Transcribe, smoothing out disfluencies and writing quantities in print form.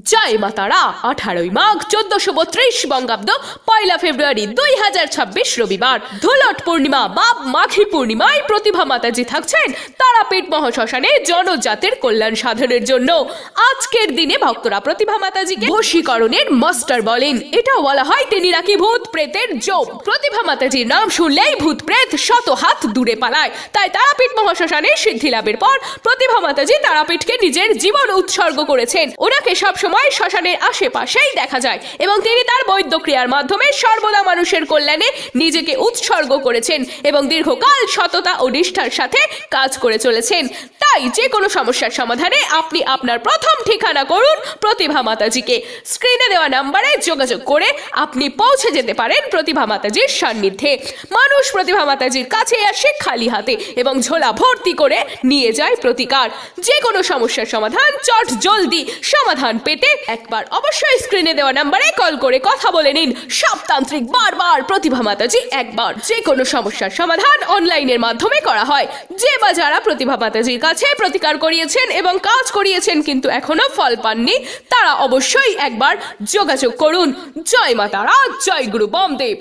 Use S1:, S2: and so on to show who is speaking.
S1: জয় মা তারা 18ই মাঘ 1432 বঙ্গাব্দ 1 ফেব্রুয়ারি 2026 রবিবার ধুলট পূর্ণিমা বা মাঘী পূর্ণিমায় প্রতিভা মাতাজি থাকছেন তারাপীঠ মহাশ্মশানে জনজাতির কল্যাণ সাধনের জন্য। আজকের দিনে ভক্তরা প্রতিভা মাতাজিকে বশীকরণের মাস্টার বলেন। এটা বলা হয় তিনি নাকি ভূত প্রেতের জম। প্রতিভা মাতাজির নাম শুনলেই ভূত প্রেত শত হাত দূরে পালায়। তাই তারাপীঠ মহাশ্মশানে সিদ্ধি লাভের পর প্রতিভা মাতাজি তারাপীঠকে নিজের জীবন উৎসর্গ করেছেন। ওনাকে সবসময় শ্মশানের আশেপাশেই দেখা যায় এবং তিনি তার বৈদ্যক্রিয়ার মাধ্যমে সর্বদা মানুষের কল্যাণে নিজেকে উৎসর্গ করেছেন এবং দীর্ঘকাল সততা ও নিষ্ঠার সাথে কাজ করে চলেছেন। তাই যে কোনো সমস্যার সমাধানে আপনি আপনার প্রথম ঠিকানা করুন প্রতিভা মাতাজিকে। স্ক্রিনে দেওয়া নাম্বারে যোগাযোগ করে আপনি পৌঁছে যেতে পারেন প্রতিভা মাতাজির সান্নিধ্যে। মানুষ প্রতিভা মাতাজির কাছে আসে খালি হাতে এবং ঝোলা ভর্তি করে নিয়ে যায় প্রতিকার। যে কোনো সমস্যার সমাধান চট জলদি সমাধান পেতে একবার অবশ্যই স্ক্রিনে দেওয়া নাম্বারে কল করে কথা বলে নিন। সব তান্ত্রিক বারবার, প্রতিভা মাতাজি একবার। যে কোনো সমস্যার সমাধান অনলাইনের মাধ্যমে করা হয়। যে বা যারা প্রতিভা মাতাজির কাছে প্রতিকার করিয়েছেন এবং কাজ করিয়েছেন কিন্তু এখনো ফল পাননি, তারা অবশ্যই একবার যোগাযোগ করুন। জয় মা তারা, জয় গুরু বামদেব।